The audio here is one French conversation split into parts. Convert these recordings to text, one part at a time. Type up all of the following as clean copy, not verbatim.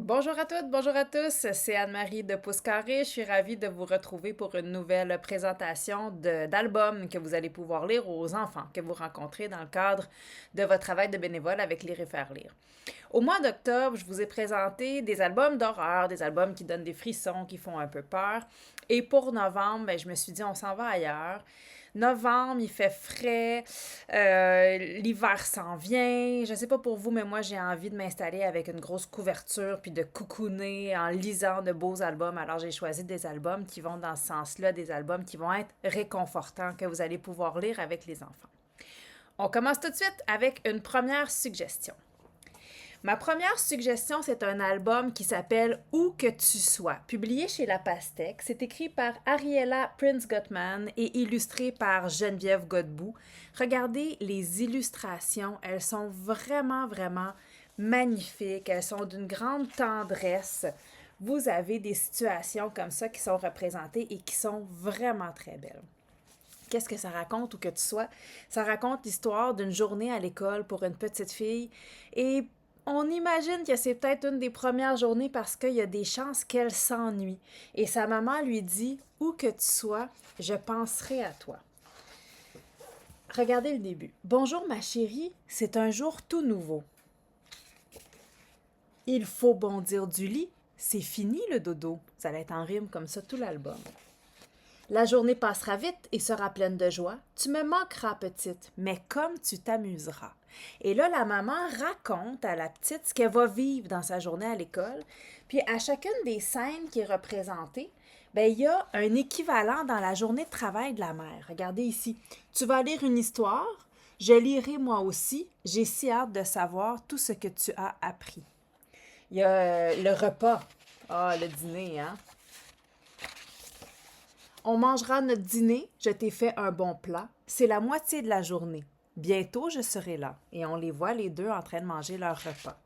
Bonjour à toutes, bonjour à tous, c'est Anne-Marie de Pouce Carré. Je suis ravie de vous retrouver pour une nouvelle présentation d'albums que vous allez pouvoir lire aux enfants que vous rencontrez dans le cadre de votre travail de bénévole avec Lire et faire lire. Au mois d'octobre, je vous ai présenté des albums d'horreur, des albums qui donnent des frissons, qui font un peu peur. Et pour novembre, je me suis dit, on s'en va ailleurs. Novembre, il fait frais, l'hiver s'en vient. Je sais pas pour vous, mais moi, j'ai envie de m'installer avec une grosse couverture puis de coucouner en lisant de beaux albums. Alors, j'ai choisi des albums qui vont dans ce sens-là, des albums qui vont être réconfortants, que vous allez pouvoir lire avec les enfants. On commence tout de suite avec une première suggestion. Ma première suggestion, c'est un album qui s'appelle Où que tu sois, publié chez La Pastèque. C'est écrit par Ariella Prince-Gottman et illustré par Geneviève Godbout. Regardez les illustrations, elles sont vraiment magnifiques, elles sont d'une grande tendresse. Vous avez des situations comme ça qui sont représentées et qui sont vraiment très belles. Qu'est-ce que ça raconte où que tu sois? Ça raconte l'histoire d'une journée à l'école pour une petite fille et on imagine que c'est peut-être une des premières journées parce qu'il y a des chances qu'elle s'ennuie. Et sa maman lui dit, où que tu sois, je penserai à toi. Regardez le début. Bonjour ma chérie, c'est un jour tout nouveau. Il faut bondir du lit, c'est fini le dodo. Ça va être en rime comme ça tout l'album. La journée passera vite et sera pleine de joie. Tu me manqueras, petite, mais comme tu t'amuseras. Et là, la maman raconte à la petite ce qu'elle va vivre dans sa journée à l'école. Puis à chacune des scènes qui est représentée, il y a un équivalent dans la journée de travail de la mère. Regardez ici. Tu vas lire une histoire. Je lirai moi aussi. J'ai si hâte de savoir tout ce que tu as appris. Il y a le repas. Ah, le dîner, hein? On mangera notre dîner, je t'ai fait un bon plat. C'est la moitié de la journée. Bientôt, je serai là. Et on les voit les deux en train de manger leur repas.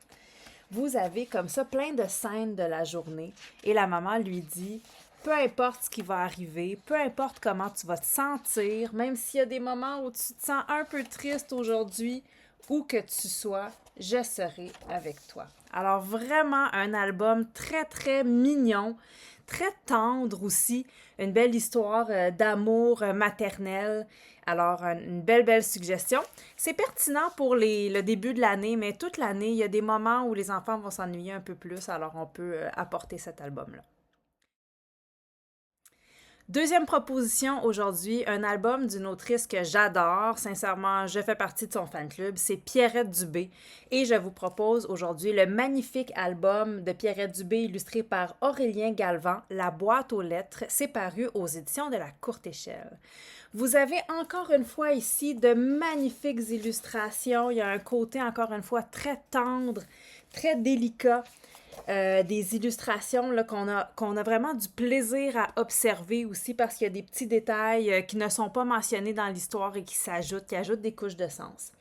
Vous avez comme ça plein de scènes de la journée et la maman lui dit, peu importe ce qui va arriver, peu importe comment tu vas te sentir, même s'il y a des moments où tu te sens un peu triste aujourd'hui, où que tu sois, je serai avec toi. Alors vraiment un album très mignon, très tendre aussi, une belle histoire d'amour maternel. Alors, une belle suggestion. C'est pertinent pour le début de l'année, mais toute l'année, il y a des moments où les enfants vont s'ennuyer un peu plus, alors on peut apporter cet album-là. Deuxième proposition aujourd'hui, un album d'une autrice que j'adore. Sincèrement, je fais partie de son fan club. C'est Pierrette Dubé. Et je vous propose aujourd'hui le magnifique album de Pierrette Dubé illustré par Aurélien Galvan, La boîte aux lettres. C'est paru aux éditions de La Courte Échelle. Vous avez encore une fois ici de magnifiques illustrations. Il y a un côté encore une fois très tendre, très délicat. Des illustrations là, qu'on a vraiment du plaisir à observer aussi parce qu'il y a des petits détails qui ne sont pas mentionnés dans l'histoire et qui ajoutent des couches de sens.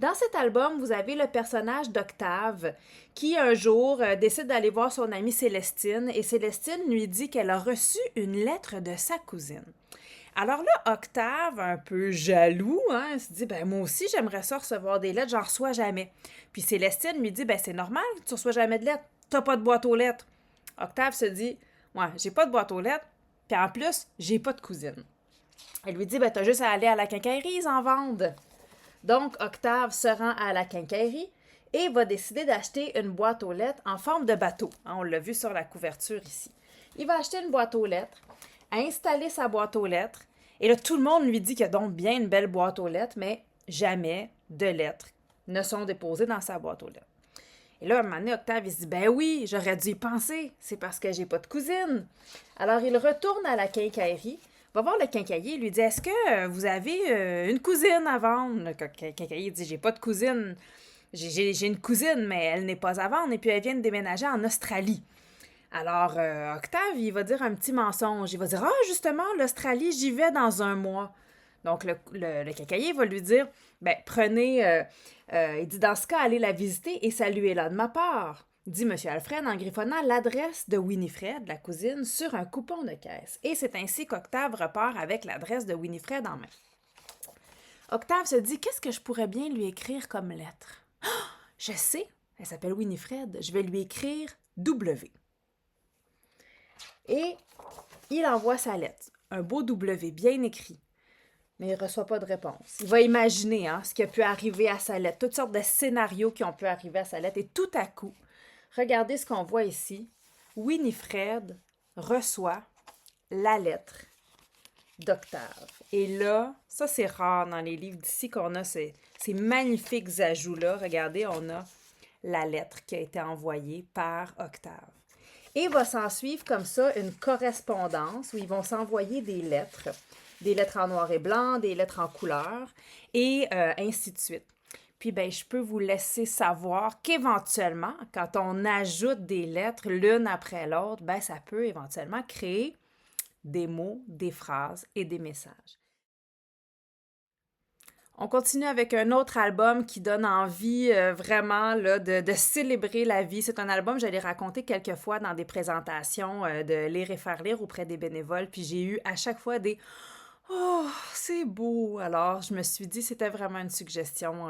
Dans cet album, vous avez le personnage d'Octave qui, un jour, décide d'aller voir son amie Célestine et Célestine lui dit qu'elle a reçu une lettre de sa cousine. Alors là, Octave, un peu jaloux, hein, se dit, moi aussi, j'aimerais ça recevoir des lettres, j'en reçois jamais. Puis Célestine lui dit, c'est normal, tu reçois jamais de lettres, t'as pas de boîte aux lettres. Octave se dit, ouais, j'ai pas de boîte aux lettres, puis en plus, j'ai pas de cousine. Elle lui dit, t'as juste à aller à la quincaillerie, ils en vendent. Donc, Octave se rend à la quincaillerie et va décider d'acheter une boîte aux lettres en forme de bateau. Hein, on l'a vu sur la couverture ici. Il va acheter une boîte aux lettres, installer sa boîte aux lettres, et là, tout le monde lui dit qu'il y a donc bien une belle boîte aux lettres, mais jamais de lettres ne sont déposées dans sa boîte aux lettres. Et là, un moment donné, Octave, il se dit, oui, j'aurais dû y penser, c'est parce que j'ai pas de cousine. Alors, il retourne à la quincaillerie, va voir le quincailler, il lui dit, est-ce que vous avez une cousine à vendre? Le quincailler dit, j'ai pas de cousine, j'ai une cousine, mais elle n'est pas à vendre, et puis elle vient de déménager en Australie. Alors, Octave, il va dire un petit mensonge. Il va dire, justement, l'Australie, j'y vais dans un mois. Donc, le quincailler va lui dire, prenez, il dit, dans ce cas, allez la visiter et saluez-la de ma part, dit M. Alfred en griffonnant l'adresse de Winifred, la cousine, sur un coupon de caisse. Et c'est ainsi qu'Octave repart avec l'adresse de Winifred en main. Octave se dit, qu'est-ce que je pourrais bien lui écrire comme lettre? Je sais, elle s'appelle Winifred, je vais lui écrire W. Et il envoie sa lettre, un beau W bien écrit, mais il ne reçoit pas de réponse. Il va imaginer ce qui a pu arriver à sa lettre, toutes sortes de scénarios qui ont pu arriver à sa lettre, et tout à coup, regardez ce qu'on voit ici. Winifred reçoit la lettre d'Octave. Et là, ça c'est rare dans les livres d'ici qu'on a ces magnifiques ajouts-là. Regardez, on a la lettre qui a été envoyée par Octave. Et va s'en suivre comme ça une correspondance où ils vont s'envoyer des lettres en noir et blanc, des lettres en couleur, et ainsi de suite. Puis, je peux vous laisser savoir qu'éventuellement, quand on ajoute des lettres l'une après l'autre, ça peut éventuellement créer des mots, des phrases et des messages. On continue avec un autre album qui donne envie vraiment là, de célébrer la vie. C'est un album, je l'ai raconté quelques fois dans des présentations de Lire et faire lire auprès des bénévoles. Puis j'ai eu à chaque fois des « Oh, c'est beau! » Alors, je me suis dit, c'était vraiment une suggestion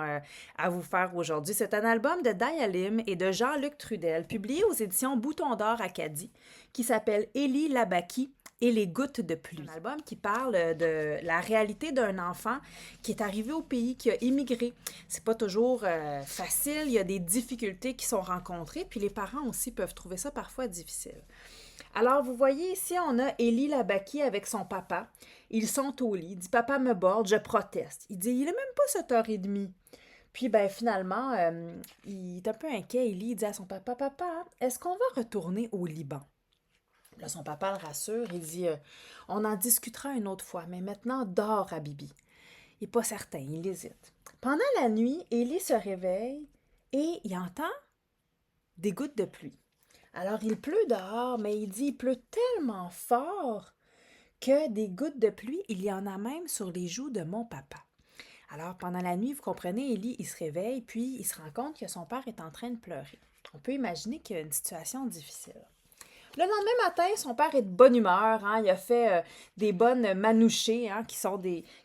à vous faire aujourd'hui. C'est un album de Daya Lim et de Jean-Luc Trudel, publié aux éditions Bouton d'Or Acadie, qui s'appelle Élie Labaki et les gouttes de pluie. Un album qui parle de la réalité d'un enfant qui est arrivé au pays, qui a immigré. C'est pas toujours facile, il y a des difficultés qui sont rencontrées, puis les parents aussi peuvent trouver ça parfois difficile. Alors, vous voyez ici, on a Élie Labaki avec son papa. Ils sont au lit. Il dit « Papa me borde, je proteste. » Il dit « Il n'est même pas 7h30. » Puis, finalement, il est un peu inquiet. Élie dit à son papa « Papa, est-ce qu'on va retourner au Liban? » Là, son papa le rassure. Il dit « On en discutera une autre fois, mais maintenant, dors, Habibi. » Il n'est pas certain, il hésite. Pendant la nuit, Élie se réveille et il entend des gouttes de pluie. Alors, il pleut dehors, mais il dit, il pleut tellement fort que des gouttes de pluie, il y en a même sur les joues de mon papa. Alors, pendant la nuit, vous comprenez, Élie, il se réveille, puis il se rend compte que son père est en train de pleurer. On peut imaginer qu'il y a une situation difficile. Le lendemain matin, son père est de bonne humeur. Il a fait des bonnes manouchées, qui sont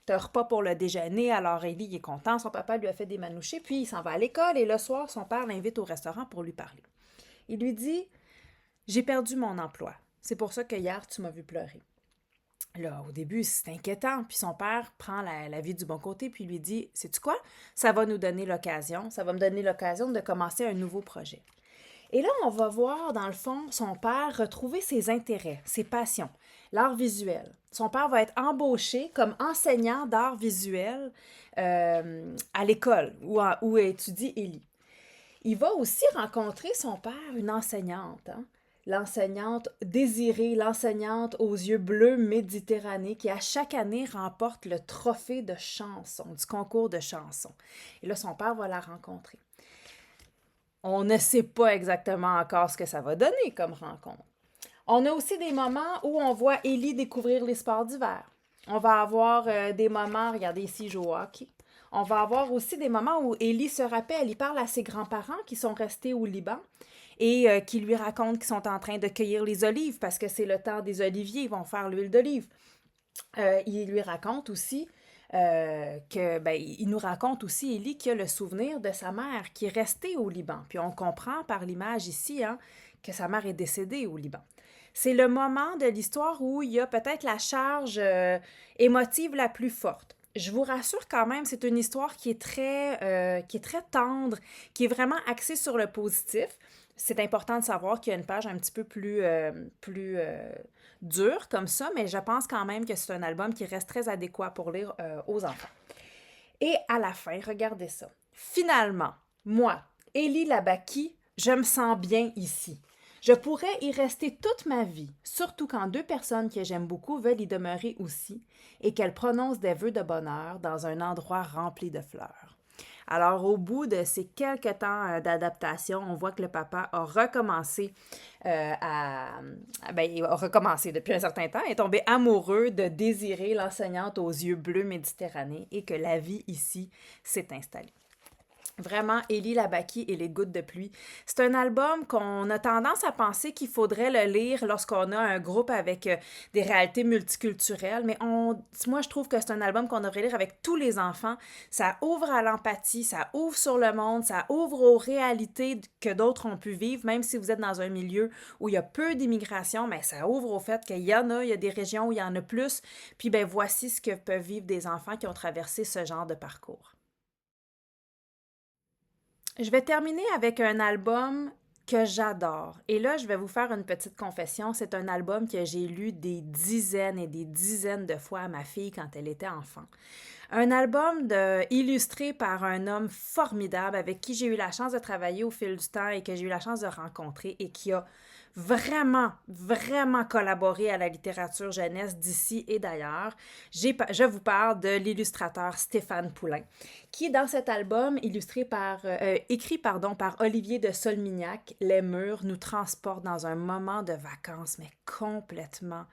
un repas pour le déjeuner. Alors, Élie il est content. Son papa lui a fait des manouchées, puis il s'en va à l'école. Et le soir, son père l'invite au restaurant pour lui parler. Il lui dit « J'ai perdu mon emploi. C'est pour ça que hier, tu m'as vu pleurer. » Là, au début, c'est inquiétant. Puis son père prend la vie du bon côté puis lui dit « Sais-tu quoi? Ça va me donner l'occasion de commencer un nouveau projet. » Et là, on va voir, dans le fond, son père retrouver ses intérêts, ses passions, l'art visuel. Son père va être embauché comme enseignant d'art visuel à l'école où étudie Élie. Il va aussi rencontrer son père, une enseignante, l'enseignante Désirée, l'enseignante aux yeux bleus méditerranéens qui à chaque année remporte le trophée de chanson, du concours de chanson. Et là, son père va la rencontrer. On ne sait pas exactement encore ce que ça va donner comme rencontre. On a aussi des moments où on voit Élie découvrir les sports d'hiver. On va avoir des moments, regardez ici, il joue au hockey. On va avoir aussi des moments où Élie se rappelle, il parle à ses grands-parents qui sont restés au Liban et qui lui racontent qu'ils sont en train de cueillir les olives parce que c'est le temps des oliviers, ils vont faire l'huile d'olive. Il lui raconte aussi il nous raconte aussi, Élie, qu'il a le souvenir de sa mère qui est restée au Liban. Puis on comprend par l'image ici que sa mère est décédée au Liban. C'est le moment de l'histoire où il y a peut-être la charge émotive la plus forte. Je vous rassure quand même, c'est une histoire qui est très tendre, qui est vraiment axée sur le positif. C'est important de savoir qu'il y a une page un petit peu plus dure comme ça, mais je pense quand même que c'est un album qui reste très adéquat pour lire aux enfants. Et à la fin, regardez ça. Finalement, moi, Élie Labaki, je me sens bien ici. Je pourrais y rester toute ma vie, surtout quand deux personnes que j'aime beaucoup veulent y demeurer aussi et qu'elles prononcent des vœux de bonheur dans un endroit rempli de fleurs. Alors, au bout de ces quelques temps d'adaptation, on voit que le papa a recommencé il a recommencé depuis un certain temps, est tombé amoureux de Désirée, l'enseignante aux yeux bleus méditerranéens, et que la vie ici s'est installée. Vraiment, Élie Labaki et les gouttes de pluie. C'est un album qu'on a tendance à penser qu'il faudrait le lire lorsqu'on a un groupe avec des réalités multiculturelles, mais moi je trouve que c'est un album qu'on devrait lire avec tous les enfants. Ça ouvre à l'empathie, ça ouvre sur le monde, ça ouvre aux réalités que d'autres ont pu vivre, même si vous êtes dans un milieu où il y a peu d'immigration, mais ça ouvre au fait qu'il y en a, il y a des régions où il y en a plus, puis ben voici ce que peuvent vivre des enfants qui ont traversé ce genre de parcours. Je vais terminer avec un album que j'adore. Et là, je vais vous faire une petite confession. C'est un album que j'ai lu des dizaines et des dizaines de fois à ma fille quand elle était enfant. Un album illustré par un homme formidable avec qui j'ai eu la chance de travailler au fil du temps et que j'ai eu la chance de rencontrer et qui a vraiment, vraiment collaboré à la littérature jeunesse d'ici et d'ailleurs. Je vous parle de l'illustrateur Stéphane Poulain, qui dans cet album, écrit par Olivier de Solmignac, Les Murs, nous transporte dans un moment de vacances, mais complètement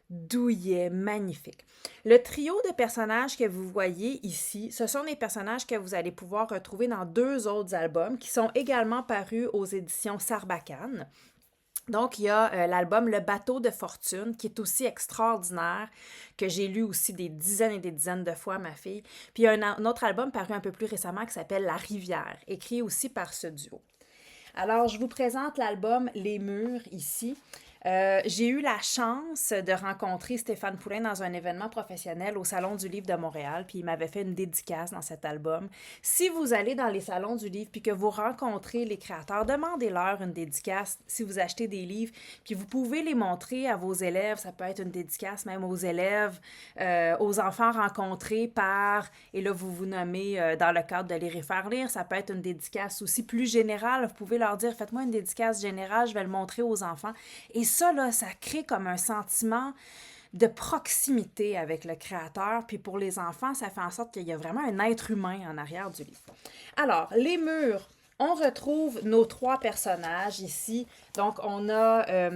douillet, magnifique. Le trio de personnages que vous voyez ici, ce sont des personnages que vous allez pouvoir retrouver dans deux autres albums qui sont également parus aux éditions Sarbacane. Donc, il y a l'album Le bateau de fortune, qui est aussi extraordinaire, que j'ai lu aussi des dizaines et des dizaines de fois à ma fille. Puis il y a un autre album paru un peu plus récemment qui s'appelle La rivière, écrit aussi par ce duo. Alors, je vous présente l'album Les Murs ici. J'ai eu la chance de rencontrer Stéphane Poulain dans un événement professionnel au Salon du Livre de Montréal, puis il m'avait fait une dédicace dans cet album. Si vous allez dans les salons du livre puis que vous rencontrez les créateurs, demandez-leur une dédicace si vous achetez des livres, puis vous pouvez les montrer à vos élèves. Ça peut être une dédicace même aux élèves, aux enfants rencontrés par, et là vous vous nommez dans le cadre de Lire et faire lire, ça peut être une dédicace aussi plus générale. Vous pouvez leur dire, faites-moi une dédicace générale, je vais le montrer aux enfants. Et ça, là, ça crée comme un sentiment de proximité avec le créateur. Puis pour les enfants, ça fait en sorte qu'il y a vraiment un être humain en arrière du livre. Alors, les murs, on retrouve nos trois personnages ici. Donc, on a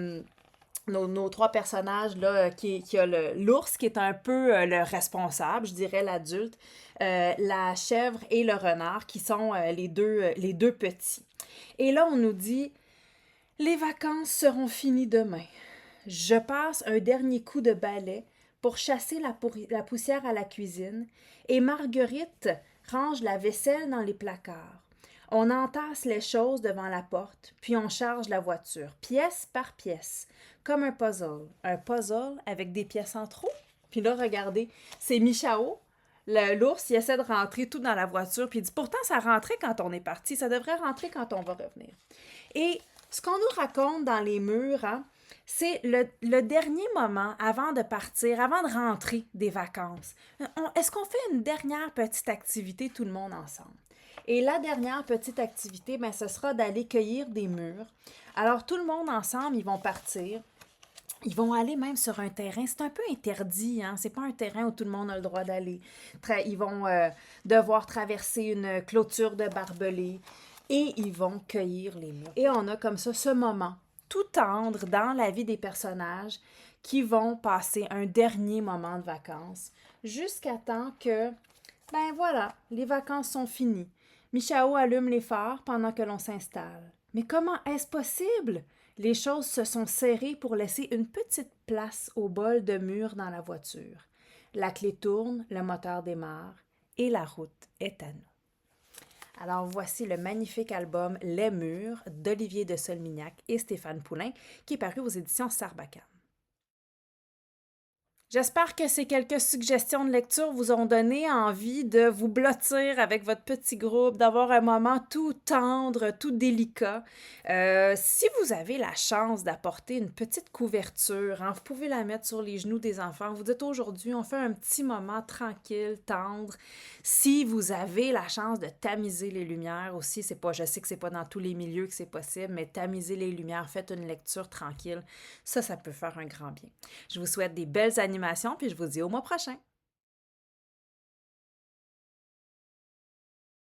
nos trois personnages, là, qui a l'ours qui est un peu le responsable, je dirais l'adulte, la chèvre et le renard qui sont les deux petits. Et là, on nous dit les vacances seront finies demain. Je passe un dernier coup de balai pour chasser la poussière à la cuisine et Marguerite range la vaisselle dans les placards. On entasse les choses devant la porte, puis on charge la voiture, pièce par pièce, comme un puzzle. Un puzzle avec des pièces en trop. Puis là, regardez, c'est Michao. L'ours, il essaie de rentrer tout dans la voiture, puis il dit pourtant, ça rentrait quand on est parti, ça devrait rentrer quand on va revenir. Et ce qu'on nous raconte dans les murs, hein, c'est le dernier moment avant de partir, avant de rentrer des vacances. Est-ce qu'on fait une dernière petite activité tout le monde ensemble? Et la dernière petite activité, ben, ce sera d'aller cueillir des mûres. Alors tout le monde ensemble, ils vont partir. Ils vont aller même sur un terrain. C'est un peu interdit, hein? C'est pas un terrain où tout le monde a le droit d'aller. Ils vont devoir traverser une clôture de barbelés et ils vont cueillir les mûres. Et on a comme ça ce moment tout tendre dans la vie des personnages qui vont passer un dernier moment de vacances jusqu'à temps que, ben voilà, les vacances sont finies. Michao allume les phares pendant que l'on s'installe. Mais comment est-ce possible? Les choses se sont serrées pour laisser une petite place au bol de mur dans la voiture. La clé tourne, le moteur démarre et la route est à nous. Alors voici le magnifique album Les Murs d'Olivier de Solmignac et Stéphane Poulain qui est paru aux éditions Sarbacane. J'espère que ces quelques suggestions de lecture vous ont donné envie de vous blottir avec votre petit groupe, d'avoir un moment tout tendre, tout délicat. Si vous avez la chance d'apporter une petite couverture, hein, vous pouvez la mettre sur les genoux des enfants. Vous dites aujourd'hui, on fait un petit moment tranquille, tendre. Si vous avez la chance de tamiser les lumières aussi, je sais que c'est pas dans tous les milieux que c'est possible, mais tamiser les lumières, faites une lecture tranquille. Ça peut faire un grand bien. Je vous souhaite des belles animations, puis je vous dis au mois prochain.